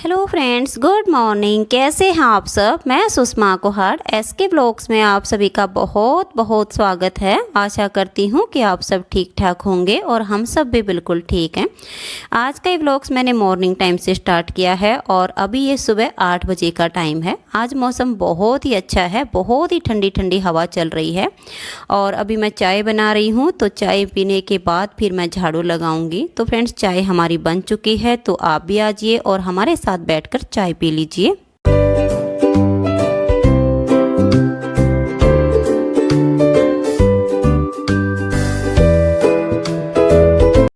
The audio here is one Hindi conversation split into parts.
Hello friends, good morning. कैसे हैं आप सब? मैं सुषमा कोहाड़ एसके ब्लॉग्स में आप सभी का बहुत बहुत स्वागत है। आशा करती हूँ कि आप सब ठीक ठाक होंगे और हम सब भी बिल्कुल ठीक हैं। आज का ये ब्लॉग्स मैंने मॉर्निंग टाइम से स्टार्ट किया है और अभी ये सुबह 8 बजे का टाइम है। आज मौसम बहुत ही अच्छा है, बहुत ही ठंडी ठंडी हवा चल रही है और अभी मैं चाय बना रही हूँ। तो चाय पीने के बाद फिर मैं झाड़ू लगाऊंगी। तो फ्रेंड्स, चाय हमारी बन चुकी है, तो आप भी आ जाइए और हमारे साथ बैठकर चाय पी लीजिए।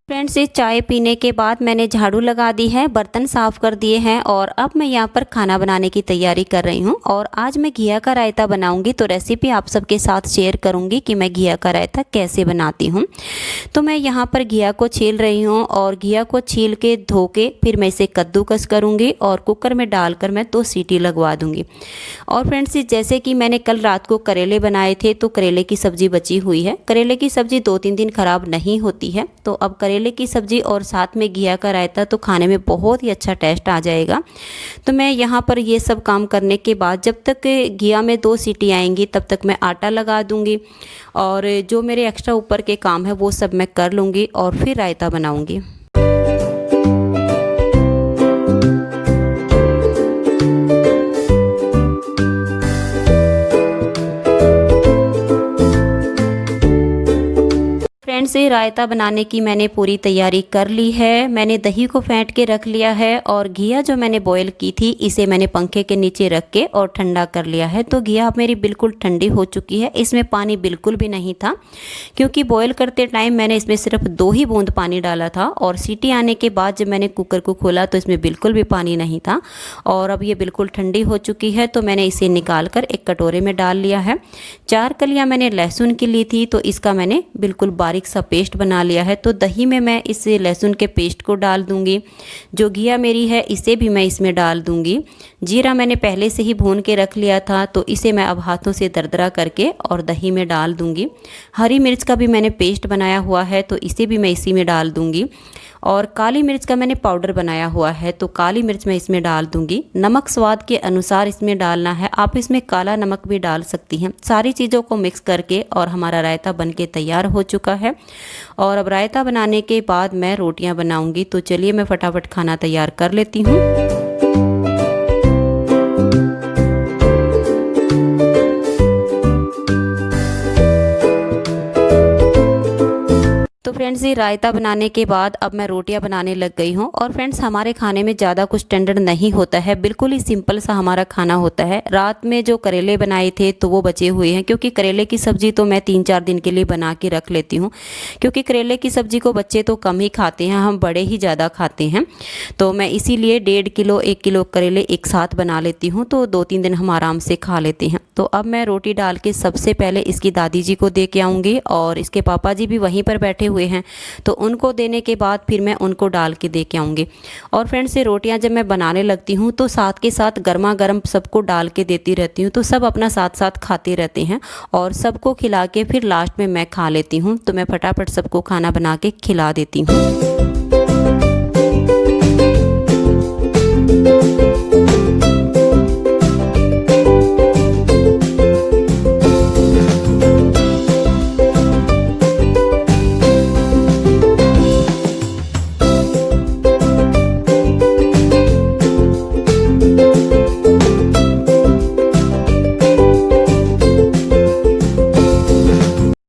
फ्रेंड्स, ये चाय पीने के बाद मैंने झाड़ू लगा दी है, बर्तन साफ़ कर दिए हैं और अब मैं यहाँ पर खाना बनाने की तैयारी कर रही हूँ। और आज मैं घिया का रायता बनाऊंगी, तो रेसिपी आप सबके साथ शेयर करूंगी कि मैं घिया का रायता कैसे बनाती हूँ। तो मैं यहाँ पर घिया को छील रही हूँ और घिया को छील के धो के फिर मैं इसे कद्दूकस करूँगी और कुकर में डालकर मैं 2 सीटी लगवा दूँगी। और फ्रेंड्स, जैसे कि मैंने कल रात को करेले बनाए थे, तो करेले की सब्ज़ी बची हुई है। करेले की सब्ज़ी 2-3 दिन ख़राब नहीं होती है। तो अब करेले की सब्ज़ी और साथ में घिया का रायता तो खाने में बहुत ही अच्छा टेस्ट आ जाएगा। तो मैं यहाँ पर ये सब काम करने के बाद जब तक घिया में 2 सीटी आएंगी तब तक मैं आटा लगा दूँगी और जो मेरे एक्स्ट्रा ऊपर के काम है वो सब मैं कर लूँगी और फिर रायता बनाऊँगी। फ्रेंड्स, ये रायता बनाने की मैंने पूरी तैयारी कर ली है। मैंने दही को फेंट के रख लिया है और घिया जो मैंने बॉईल की थी इसे मैंने पंखे के नीचे रख के और ठंडा कर लिया है। तो घिया मेरी बिल्कुल ठंडी हो चुकी है। इसमें पानी बिल्कुल भी नहीं था, क्योंकि बॉईल करते टाइम मैंने इसमें सिर्फ 2 ही बूंद पानी डाला था और सीटी आने के बाद जब मैंने कुकर को खोला तो इसमें बिल्कुल भी पानी नहीं था। और अब ये बिल्कुल ठंडी हो चुकी है, तो मैंने इसे निकाल कर एक कटोरे में डाल लिया है। 4 कलियाँ मैंने लहसुन की ली थी, तो इसका मैंने बिल्कुल बारीक सा पेस्ट बना लिया है। तो दही में मैं इस लहसुन के पेस्ट को डाल दूंगी। जो घिया मेरी है इसे भी मैं इसमें डाल दूंगी। जीरा मैंने पहले से ही भून के रख लिया था, तो इसे मैं अब हाथों से दरदरा करके और दही में डाल दूंगी। हरी मिर्च का भी मैंने पेस्ट बनाया हुआ है, तो इसे भी मैं इसी में डाल दूंगी। और काली मिर्च का मैंने पाउडर बनाया हुआ है, तो काली मिर्च मैं इसमें डाल दूंगी। नमक स्वाद के अनुसार इसमें डालना है, आप इसमें काला नमक भी डाल सकती हैं। सारी चीज़ों को मिक्स करके और हमारा रायता बनके तैयार हो चुका है। और अब रायता बनाने के बाद मैं रोटियां बनाऊंगी। तो चलिए मैं फटाफट खाना तैयार कर लेती हूँ। तो फ्रेंड्स, ये रायता बनाने के बाद अब मैं रोटियां बनाने लग गई हूँ। और फ्रेंड्स, हमारे खाने में ज़्यादा कुछ स्टैंडर्ड नहीं होता है, बिल्कुल ही सिंपल सा हमारा खाना होता है। रात में जो करेले बनाए थे तो वो बचे हुए हैं, क्योंकि करेले की सब्ज़ी तो मैं 3-4 दिन के लिए बना के रख लेती हूँ, क्योंकि करेले की सब्ज़ी को बच्चे तो कम ही खाते हैं, हम बड़े ही ज़्यादा खाते हैं। तो मैं इसीलिए 1.5 किलो 1 किलो करेले एक साथ बना लेती हूँ, तो 2-3 दिन हम आराम से खा लेते हैं। तो अब मैं रोटी डाल के सबसे पहले इसकी दादी जी को दे के आऊँगी और इसके पापा जी भी वहीं पर बैठे हुए हैं, तो उनको देने के बाद फिर मैं उनको डाल के दे के आऊँगी। और फ्रेंड्स, ये रोटियां जब मैं बनाने लगती हूँ तो साथ के साथ गर्मा गर्म सबको डाल के देती रहती हूँ, तो सब अपना साथ साथ खाते रहते हैं और सबको खिला के फिर लास्ट में मैं खा लेती हूँ। तो मैं फटाफट सबको खाना बना के खिला देती हूँ।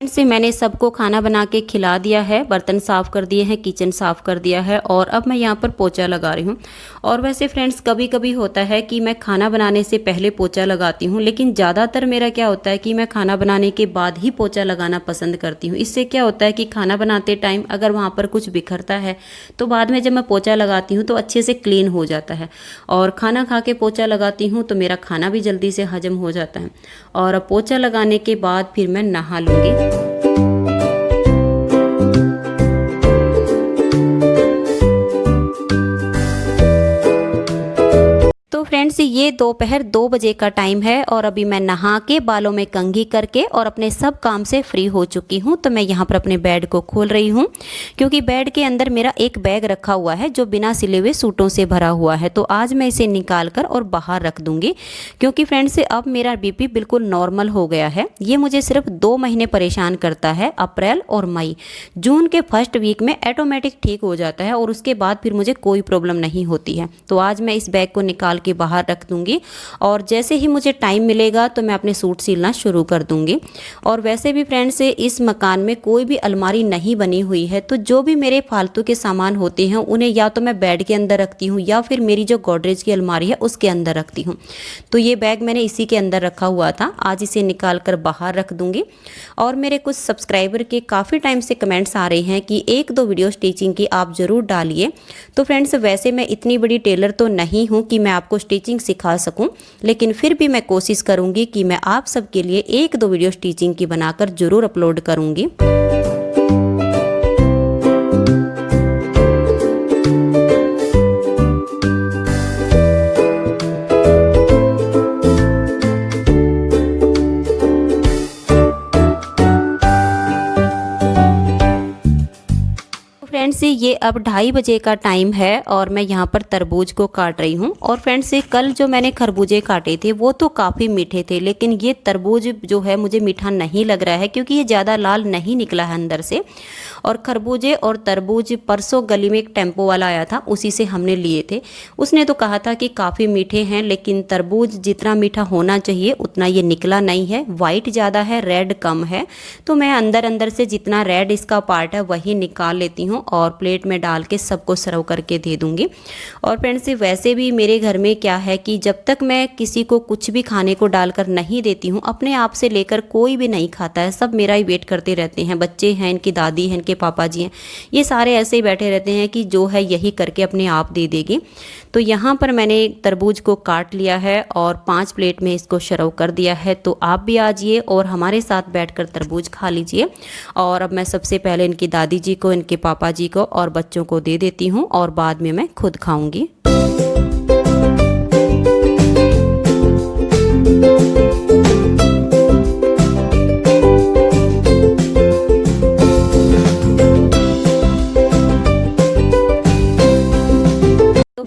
से मैंने सबको खाना बना के खिला दिया है, बर्तन साफ़ कर दिए हैं, किचन साफ़ कर दिया है और अब मैं यहाँ पर पोछा लगा रही हूँ। और वैसे फ्रेंड्स, कभी कभी होता है कि मैं खाना बनाने से पहले पोछा लगाती हूँ, लेकिन ज़्यादातर मेरा क्या होता है कि मैं खाना बनाने के बाद ही पोछा लगाना पसंद करती हूँ। इससे क्या होता है कि खाना बनाते टाइम अगर वहाँ पर कुछ बिखरता है तो बाद में जब मैं पोछा लगाती हूँ तो अच्छे से क्लीन हो जाता है। और खाना खा के पोछा लगाती हूँ तो मेरा खाना भी जल्दी से हजम हो जाता है। और अब पोछा लगाने के बाद फिर मैं नहा लूँगी। फ्रेंड्स ये दोपहर 2 बजे का टाइम है और अभी मैं नहा के बालों में कंघी करके और अपने सब काम से फ्री हो चुकी हूँ। तो मैं यहाँ पर अपने बेड को खोल रही हूँ क्योंकि बेड के अंदर मेरा एक बैग रखा हुआ है जो बिना सिले हुए सूटों से भरा हुआ है। तो आज मैं इसे निकाल कर और बाहर रख दूँगी क्योंकि फ्रेंड्स अब मेरा बीपी बिल्कुल नॉर्मल हो गया है। ये मुझे सिर्फ 2 महीने परेशान करता है, अप्रैल और मई। जून के फर्स्ट वीक में ऑटोमेटिक ठीक हो जाता है और उसके बाद फिर मुझे कोई प्रॉब्लम नहीं होती है। तो आज मैं इस बैग को निकाल के बाहर रख दूंगी और जैसे ही मुझे टाइम मिलेगा तो मैं अपने सूट सिलना शुरू कर दूंगी। और वैसे भी फ्रेंड्स इस मकान में कोई भी अलमारी नहीं बनी हुई है, तो जो भी मेरे फालतू के सामान होते हैं उन्हें या तो मैं बेड के अंदर रखती हूँ या फिर मेरी जो गोदरेज की अलमारी है उसके अंदर रखती हूँ। तो ये बैग मैंने इसी के अंदर रखा हुआ था, आज इसे निकाल कर बाहर रख दूंगी। और मेरे कुछ सब्सक्राइबर के काफ़ी टाइम से कमेंट्स आ रहे हैं कि 1-2 वीडियो स्टिचिंग की आप ज़रूर डालिए। तो फ्रेंड्स वैसे मैं इतनी बड़ी टेलर तो नहीं हूँ कि मैं आपको स्टिचिंग सिखा सकूं, लेकिन फिर भी मैं कोशिश करूंगी कि मैं आप सबके लिए 1-2 वीडियो स्टिचिंग की बनाकर ज़रूर अपलोड करूंगी। फ्रेंड्स ये अब 2:30 बजे का टाइम है और मैं यहाँ पर तरबूज को काट रही हूँ। और फ्रेंड्स कल जो मैंने खरबूजे काटे थे वो तो काफ़ी मीठे थे, लेकिन ये तरबूज जो है मुझे मीठा नहीं लग रहा है क्योंकि ये ज़्यादा लाल नहीं निकला है अंदर से। और खरबूजे और तरबूज परसों गली में एक टेम्पो वाला आया था, उसी से हमने लिए थे। उसने तो कहा था कि काफ़ी मीठे हैं, लेकिन तरबूज जितना मीठा होना चाहिए उतना ये निकला नहीं है। वाइट ज़्यादा है, रेड कम है। तो मैं अंदर अंदर से जितना रेड इसका पार्ट है वही निकाल लेती हूँ और प्लेट में डाल के सबको सर्व करके दे दूँगी। और फ्रेंड्स वैसे भी मेरे घर में क्या है कि जब तक मैं किसी को कुछ भी खाने को डालकर नहीं देती हूँ, अपने आप से लेकर कोई भी नहीं खाता है। सब मेरा ही वेट करते रहते हैं। बच्चे हैं, इनकी दादी हैं, इनके पापा जी हैं, ये सारे ऐसे ही बैठे रहते हैं कि जो है यही करके अपने आप दे देगी। तो यहाँ पर मैंने तरबूज को काट लिया है और 5 प्लेट में इसको सर्व कर दिया है। तो आप भी आ जाइए और हमारे साथ बैठकर तरबूज खा लीजिए। और अब मैं सबसे पहले इनकी दादी जी को, इनके पापा जी को और बच्चों को दे देती हूँ और बाद में मैं खुद खाऊंगी।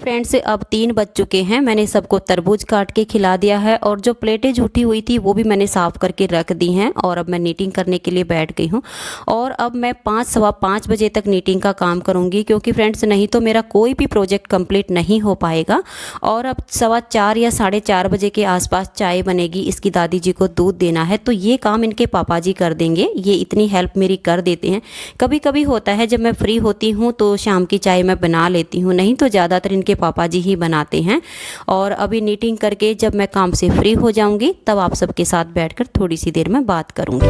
फ्रेंड्स अब 3 बज चुके हैं, मैंने सबको तरबूज काट के खिला दिया है और जो प्लेटें झूठी हुई थी वो भी मैंने साफ़ करके रख दी हैं। और अब मैं नीटिंग करने के लिए बैठ गई हूँ और अब मैं 5-5:15 बजे तक नीटिंग का काम करूँगी क्योंकि फ्रेंड्स नहीं तो मेरा कोई भी प्रोजेक्ट कंप्लीट नहीं हो पाएगा। और अब 4:15 या 4:30 बजे के आसपास चाय बनेगी, इसकी दादी जी को दूध देना है, तो ये काम इनके पापा जी कर देंगे। ये इतनी हेल्प मेरी कर देते हैं। कभी कभी होता है जब मैं फ्री होती हूँ तो शाम की चाय मैं बना लेती हूँ, नहीं तो ज़्यादातर इनके पापा जी ही बनाते हैं। और अभी नीटिंग करके जब मैं काम से फ्री हो जाऊंगी तब आप सबके साथ बैठकर थोड़ी सी देर में बात करूंगी।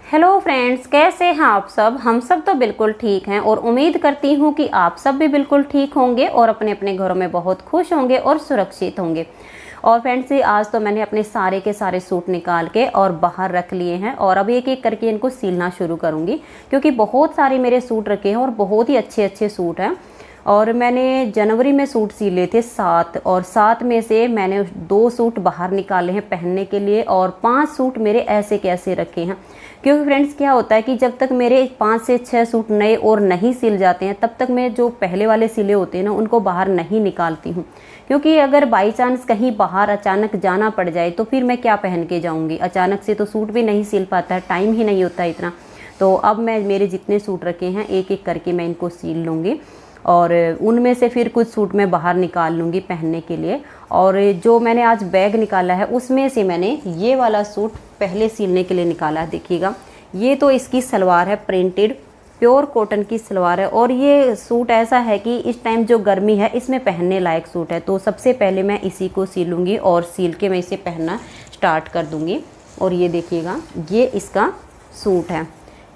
हेलो फ्रेंड्स, कैसे हैं आप सब? हम सब तो बिल्कुल ठीक हैं और उम्मीद करती हूँ कि आप सब भी बिल्कुल ठीक होंगे और अपने अपने घरों में बहुत खुश होंगे और सुरक्षित होंगे। और फ्रेंड्स आज तो मैंने अपने सारे के सारे सूट निकाल के और बाहर रख लिए हैं और अब एक एक करके इनको सिलना शुरू करूँगी क्योंकि बहुत सारे मेरे सूट रखे हैं और बहुत ही अच्छे अच्छे सूट हैं। और मैंने जनवरी में सूट सिले थे 7 और 7 में से मैंने 2 सूट बाहर निकाले हैं पहनने के लिए और 5 सूट मेरे ऐसे कैसे रखे हैं। क्योंकि फ्रेंड्स क्या होता है कि जब तक मेरे 5 से 6 सूट नए और नहीं सिल जाते हैं तब तक मैं जो पहले वाले सिले होते हैं ना उनको बाहर नहीं निकालती हूँ। क्योंकि अगर बाई चांस कहीं बाहर अचानक जाना पड़ जाए तो फिर मैं क्या पहन के जाऊँगी। अचानक से तो सूट भी नहीं सिल पाता है, टाइम ही नहीं होता इतना। तो अब मैं मेरे जितने सूट रखे हैं एक एक करके मैं इनको सिल लूँगी और उनमें से फिर कुछ सूट मैं बाहर निकाल लूँगी पहनने के लिए। और जो मैंने आज बैग निकाला है उसमें से मैंने ये वाला सूट पहले सिलने के लिए निकाला है। देखिएगा, ये तो इसकी सलवार है, प्रिंटेड प्योर कॉटन की सलवार है और ये सूट ऐसा है कि इस टाइम जो गर्मी है इसमें पहनने लायक सूट है। तो सबसे पहले मैं इसी को सिलूँगी और सिल के मैं इसे पहनना स्टार्ट कर दूँगी। और ये देखिएगा, ये इसका सूट है।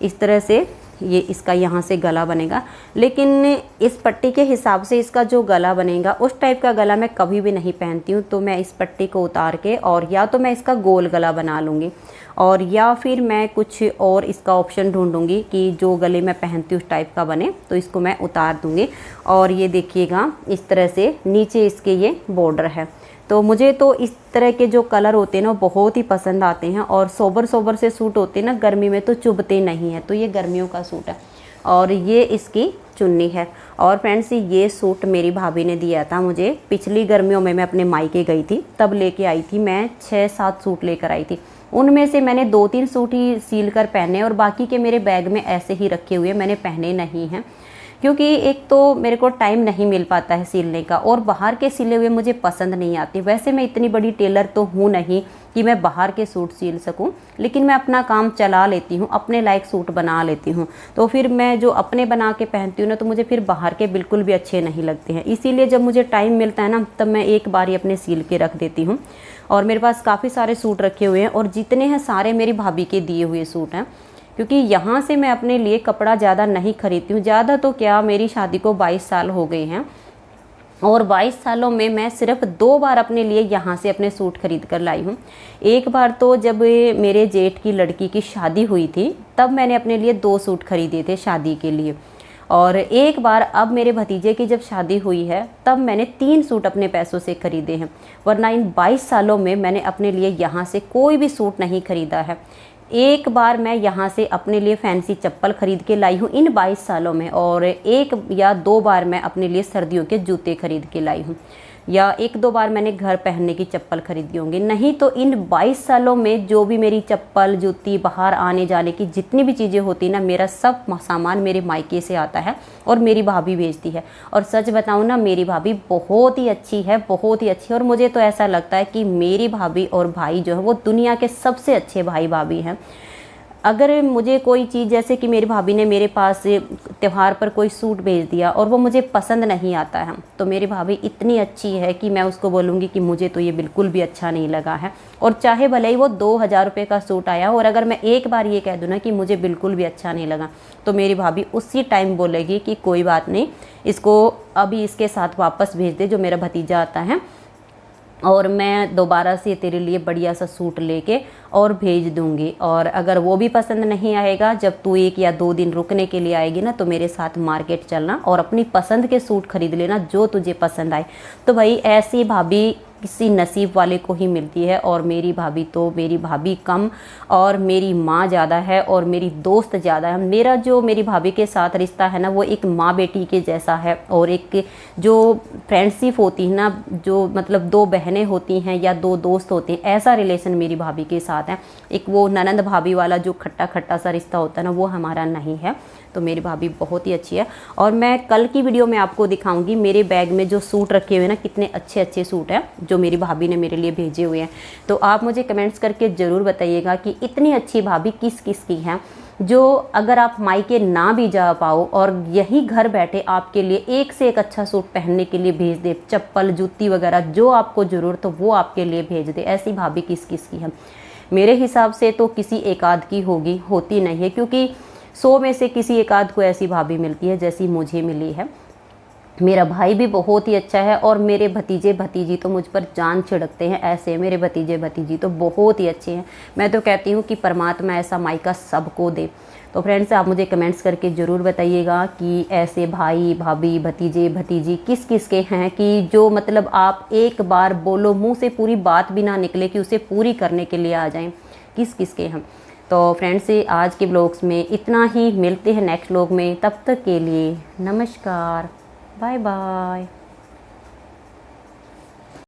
इस तरह से ये इसका यहाँ से गला बनेगा। लेकिन इस पट्टी के हिसाब से इसका जो गला बनेगा उस टाइप का गला मैं कभी भी नहीं पहनती हूँ। तो मैं इस पट्टी को उतार के और या तो मैं इसका गोल गला बना लूँगी और या फिर मैं कुछ और इसका ऑप्शन ढूंढूंगी कि जो गले मैं पहनती हूँ उस टाइप का बने। तो इसको मैं उतार दूँगी और ये देखिएगा इस तरह से नीचे इसके ये बॉर्डर है। तो मुझे तो इस तरह के जो कलर होते हैं ना बहुत ही पसंद आते हैं और सोबर सोबर से सूट होते हैं ना, गर्मी में तो चुभते नहीं हैं। तो ये गर्मियों का सूट है और ये इसकी चुन्नी है। और फ्रेंड्स ये सूट मेरी भाभी ने दिया था मुझे पिछली गर्मियों में। मैं अपने मायके गई थी तब लेके आई थी, मैं 6-7 सूट लेकर आई थी। उनमें से मैंने 2-3 सूट ही सील कर पहने और बाकी के मेरे बैग में ऐसे ही रखे हुए, मैंने पहने नहीं हैं। क्योंकि एक तो मेरे को टाइम नहीं मिल पाता है सिलने का और बाहर के सिले हुए मुझे पसंद नहीं आते। वैसे मैं इतनी बड़ी टेलर तो हूँ नहीं कि मैं बाहर के सूट सिल सकूं, लेकिन मैं अपना काम चला लेती हूँ, अपने लायक सूट बना लेती हूँ। तो फिर मैं जो अपने बना के पहनती हूँ ना तो मुझे फिर बाहर के बिल्कुल भी अच्छे नहीं लगते हैं। इसीलिए जब मुझे टाइम मिलता है ना तब मैं एक बार ही अपने सिल के रख देती हूँ। और मेरे पास काफ़ी सारे सूट रखे हुए हैं और जितने हैं सारे मेरी भाभी के दिए हुए सूट हैं। क्योंकि यहाँ से मैं अपने लिए कपड़ा ज़्यादा नहीं खरीदती हूँ। ज़्यादा तो क्या, मेरी शादी को 22 साल हो गए हैं और 22 सालों में मैं सिर्फ 2 बार अपने लिए यहाँ से अपने सूट खरीद कर लाई हूँ। एक बार तो जब मेरे जेठ की लड़की की शादी हुई थी तब मैंने अपने लिए 2 सूट खरीदे थे शादी के लिए। और एक बार अब मेरे भतीजे की जब शादी हुई है तब मैंने 3 सूट अपने पैसों से खरीदे हैं। वरना इन 22 सालों में मैंने अपने लिए यहाँ से कोई भी सूट नहीं खरीदा है। एक बार मैं यहाँ से अपने लिए फैंसी चप्पल खरीद के लाई हूँ इन 22 सालों में, और 1 या 2 बार मैं अपने लिए सर्दियों के जूते खरीद के लाई हूँ, या 1-2 बार मैंने घर पहनने की चप्पल खरीदी होंगी। नहीं तो इन 22 सालों में जो भी मेरी चप्पल जूती बाहर आने जाने की जितनी भी चीज़ें होती ना, मेरा सब सामान मेरे मायके से आता है और मेरी भाभी भेजती है। और सच बताऊँ ना, मेरी भाभी बहुत ही अच्छी है, बहुत ही अच्छी। और मुझे तो ऐसा लगता है कि मेरी भाभी और भाई जो है वो दुनिया के सबसे अच्छे भाई भाभी हैं। अगर मुझे कोई चीज़, जैसे कि मेरी भाभी ने मेरे पास त्यौहार पर कोई सूट भेज दिया और वो मुझे पसंद नहीं आता है, तो मेरी भाभी इतनी अच्छी है कि मैं उसको बोलूँगी कि मुझे तो ये बिल्कुल भी अच्छा नहीं लगा है। और चाहे भले ही वो 2000 रुपये का सूट आया, और अगर मैं एक बार ये कह दूँ ना कि मुझे बिल्कुल भी अच्छा नहीं लगा, तो मेरी भाभी उसी टाइम बोलेगी कि कोई बात नहीं, इसको अभी इसके साथ वापस भेज दे जो मेरा भतीजा आता है, और मैं दोबारा से तेरे लिए बढ़िया सा सूट लेके और भेज दूंगी। और अगर वो भी पसंद नहीं आएगा, जब तू 1 या 2 दिन रुकने के लिए आएगी ना, तो मेरे साथ मार्केट चलना और अपनी पसंद के सूट खरीद लेना जो तुझे पसंद आए। तो भाई ऐसी भाभी किसी नसीब वाले को ही मिलती है। और मेरी भाभी कम और मेरी माँ ज़्यादा है और मेरी दोस्त ज़्यादा है। मेरा जो मेरी भाभी के साथ रिश्ता है ना, वो एक माँ बेटी के जैसा है। और एक जो फ्रेंडशिप होती है ना, जो मतलब 2 बहनें होती हैं या 2 दोस्त होते हैं, ऐसा रिलेशन मेरी भाभी के साथ है। एक वो ननंद भाभी वाला जो खट्टा खट्टा सा रिश्ता होता है ना, वो हमारा नहीं है। तो मेरी भाभी बहुत ही अच्छी है। और मैं कल की वीडियो में आपको दिखाऊंगी मेरे बैग में जो सूट रखे हुए हैं ना, कितने अच्छे अच्छे सूट हैं जो मेरी भाभी ने मेरे लिए भेजे हुए हैं। तो आप मुझे कमेंट्स करके ज़रूर बताइएगा कि इतनी अच्छी भाभी किस किस की हैं, जो अगर आप मायके ना भी जा पाओ और यही घर बैठे आपके लिए एक से एक अच्छा सूट पहनने के लिए भेज दे, चप्पल जूती वगैरह जो आपको ज़रूरत हो वो आपके लिए भेज दे। ऐसी भाभी किस किस की है? मेरे हिसाब से तो किसी एक आध की होती नहीं है, क्योंकि 100 में से किसी एक आध को ऐसी भाभी मिलती है जैसी मुझे मिली है। मेरा भाई भी बहुत ही अच्छा है और मेरे भतीजे भतीजी तो मुझ पर जान छिड़कते हैं। ऐसे मेरे भतीजे भतीजी तो बहुत ही अच्छे हैं। मैं तो कहती हूँ कि परमात्मा ऐसा मायका सबको दे। तो फ्रेंड्स, आप मुझे कमेंट्स करके ज़रूर बताइएगा कि ऐसे भाई भाभी भतीजे भतीजी किस किस के हैं कि जो मतलब आप एक बार बोलो, मुंह से पूरी बात भी ना निकले कि उसे पूरी करने के लिए आ जाएं, किस किस के हैं। तो फ्रेंड्स, आज के ब्लॉग्स में इतना ही। मिलते हैं नेक्स्ट व्लॉग में, तब तक के लिए नमस्कार, बाय बाय।